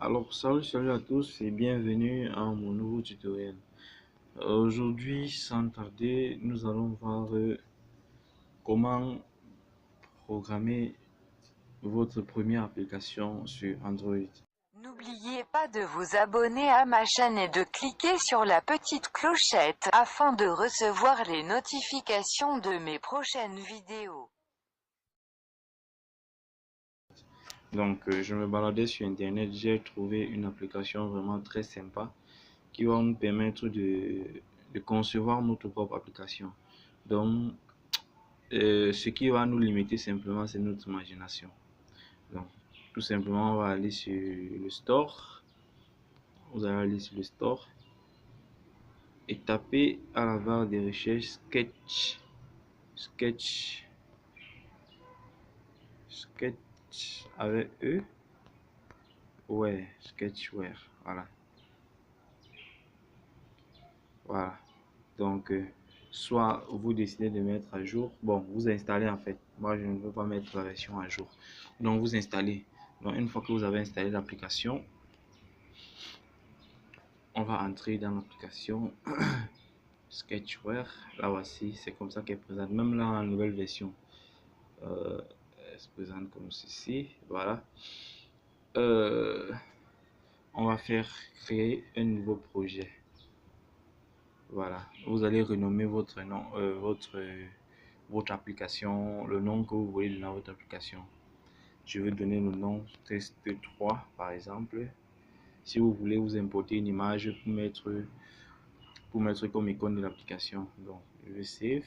Alors, salut à tous et bienvenue à mon nouveau tutoriel. Aujourd'hui, sans tarder, nous allons voir comment programmer votre première application sur Android. N'oubliez pas de vous abonner à ma chaîne et de cliquer sur la petite clochette afin de recevoir les notifications de mes prochaines vidéos. Donc, je me baladais sur Internet, j'ai trouvé une application vraiment très sympa qui va nous permettre de concevoir notre propre application. Donc, ce qui va nous limiter simplement, c'est notre imagination. Donc, tout simplement, on va aller sur le store. Vous allez aller sur le store et taper à la barre de recherche Sketch avec E. Ouais, Sketchware. Voilà. Donc, soit vous décidez de mettre à jour. Bon, vous installez en fait. Moi, je ne veux pas mettre la version à jour. Donc, vous installez. Donc, une fois que vous avez installé l'application, on va entrer dans l'application Sketchware. Là voici, c'est comme ça qu'elle présente. Même là, en nouvelle version, elle se présente comme ceci. Voilà. On va faire créer un nouveau projet. Voilà. Vous allez renommer votre nom, votre application, le nom que vous voulez donner à votre application. Je vais donner le nom test 3 par exemple. Si vous voulez vous importer une image pour mettre comme icône de l'application. Donc, je vais save.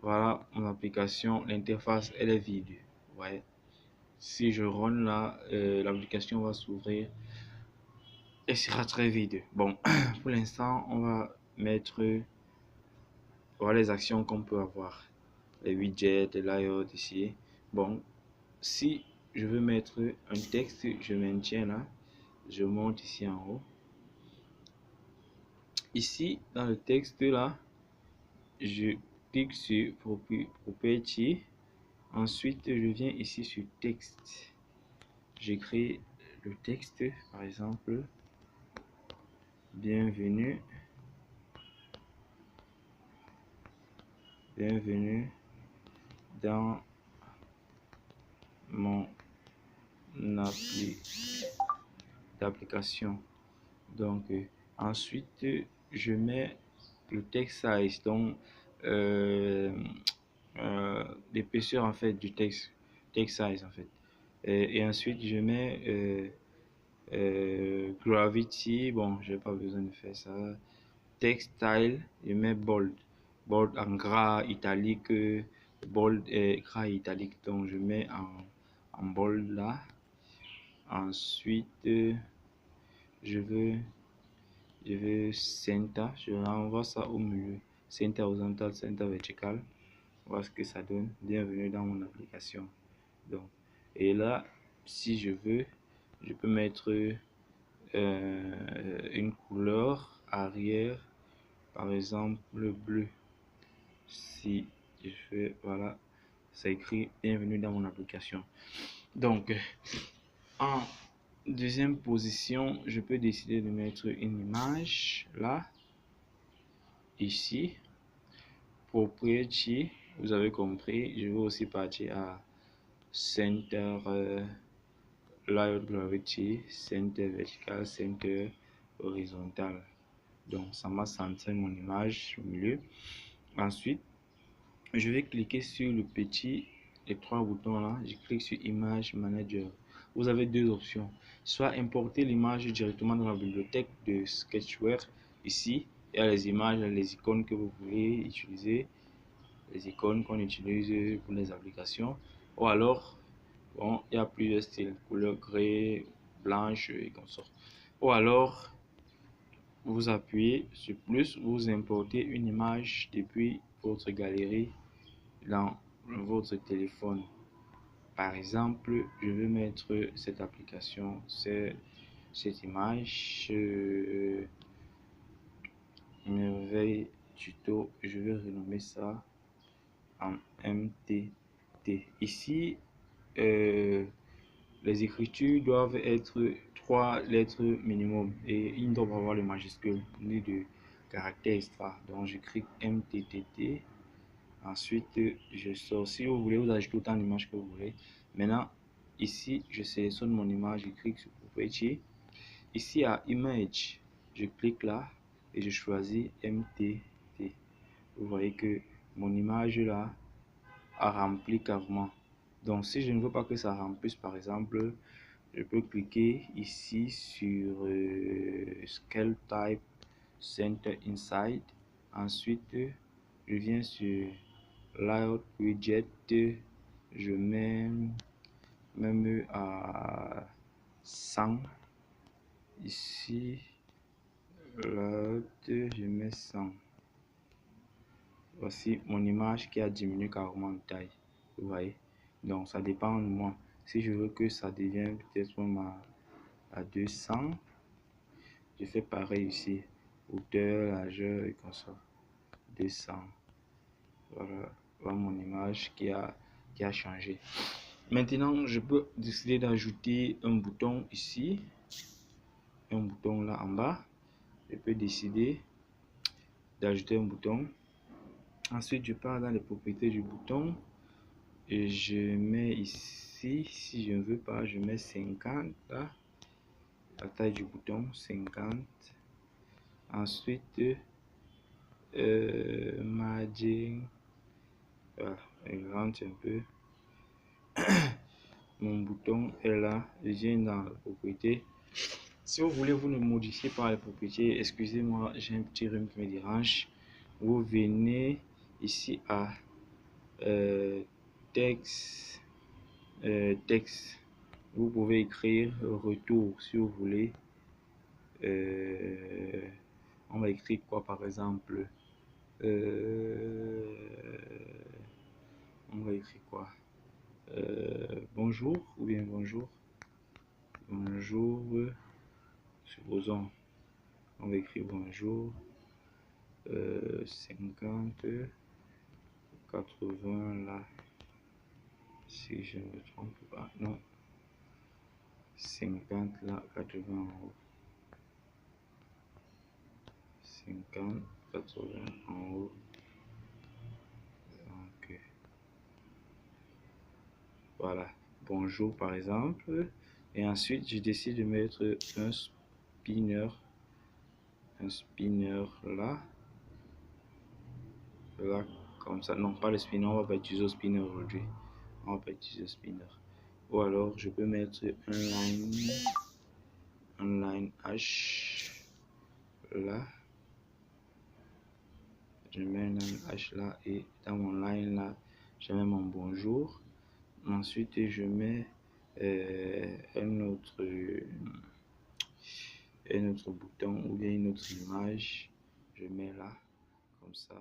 Voilà mon application. L'interface, elle est vide. Ouais. Si je run là, l'application va s'ouvrir et sera très vide. Bon, pour l'instant, on va mettre voilà les actions qu'on peut avoir. Les widgets, les layouts ici. Bon, si je veux mettre un texte, je maintiens là. Je monte ici en haut. Ici, dans le texte là, je clique sur Property. Ensuite, je viens ici sur texte. J'écris le texte, par exemple, bienvenue dans mon application. Donc, ensuite, je mets le text size, donc l'épaisseur en fait du text size en fait. Et ensuite, je mets gravity. Bon, j'ai pas besoin de faire ça. Text style, je mets bold en gras italique, bold et gras italique, donc je mets en bold là. Ensuite, je veux center, je renvoie ça au milieu, center horizontal, center vertical. Voir ce que ça donne. Bienvenue dans mon application. Donc, et là, si je veux, je peux mettre une couleur arrière, par exemple le bleu. Si je fais, voilà, ça écrit bienvenue dans mon application. Donc, en deuxième position, je peux décider de mettre une image là, ici. Property, vous avez compris. Je vais aussi partir à center, layout gravity, center vertical, center horizontal. Donc, ça m'a centré mon image au milieu. Ensuite, je vais cliquer sur les trois boutons là. Je clique sur Image Manager. Vous avez deux options. Soit importer l'image directement dans la bibliothèque de Sketchware. Ici, il y a les images, les icônes que vous voulez utiliser. Les icônes qu'on utilise pour les applications. Ou alors, bon, il y a plusieurs styles. Couleur gris, blanche et comme ça. Ou alors, vous appuyez sur plus, vous importez une image depuis votre galerie dans votre téléphone. Par exemple, je vais mettre cette application, cette image, merveille tuto. Je vais renommer ça en MTT. Ici, Les écritures doivent être 3 lettres minimum et ils ne doivent pas avoir de majuscule ni de caractère extra. Donc je clique MTTT. Ensuite, je sors. Si vous voulez, vous ajoutez autant d'images que vous voulez. Maintenant, ici, je sélectionne mon image, je clique sur Property. Ici à Image, je clique là et je choisis MTT. Vous voyez que mon image là a rempli carrément. Donc, si je ne veux pas que ça remplisse, par exemple, je peux cliquer ici sur Scale Type Center Inside. Ensuite, je viens sur Layout Widget. Je mets même à 100. Ici, Layout, je mets 100. Voici mon image qui a diminué carrément de taille. Vous voyez? Donc, ça dépend de moi. Si je veux que ça devienne peut-être à 200, je fais pareil ici. Hauteur, largeur et comme ça. 200. Voilà, voilà mon image qui a changé. Maintenant, je peux décider d'ajouter un bouton ici. Un bouton là en bas. Je peux décider d'ajouter un bouton. Ensuite, je pars dans les propriétés du bouton. Et je mets ici, si je ne veux pas, je mets 50 là. La taille du bouton, 50. Ensuite, margin. Voilà, je rentre un peu. Mon bouton est là. Je viens dans la propriété. Si vous voulez, vous ne modifiez pas les propriétés. Excusez-moi, j'ai un petit rhume qui me dérange. Vous venez ici à texte. Texte. Vous pouvez écrire retour si vous voulez. On va écrire quoi par exemple? On va écrire quoi? Bonjour ou bien bonjour. Bonjour. Supposons. On va écrire bonjour. 50, 80 là. Si je ne me trompe pas. Non. 50 là, 80 en haut. 50, 80 en haut. Donc, voilà. Bonjour par exemple. Et ensuite, je décide de mettre un spinner. Un spinner là. Là, comme ça. Non, pas le spinner. On va pas utiliser le spinner aujourd'hui. On va pas utiliser le spinner. Ou alors, je peux mettre un line H là. Je mets un line H là et dans mon line là, je mets mon bonjour. Ensuite, je mets un autre bouton ou bien une autre image. Je mets là, comme ça.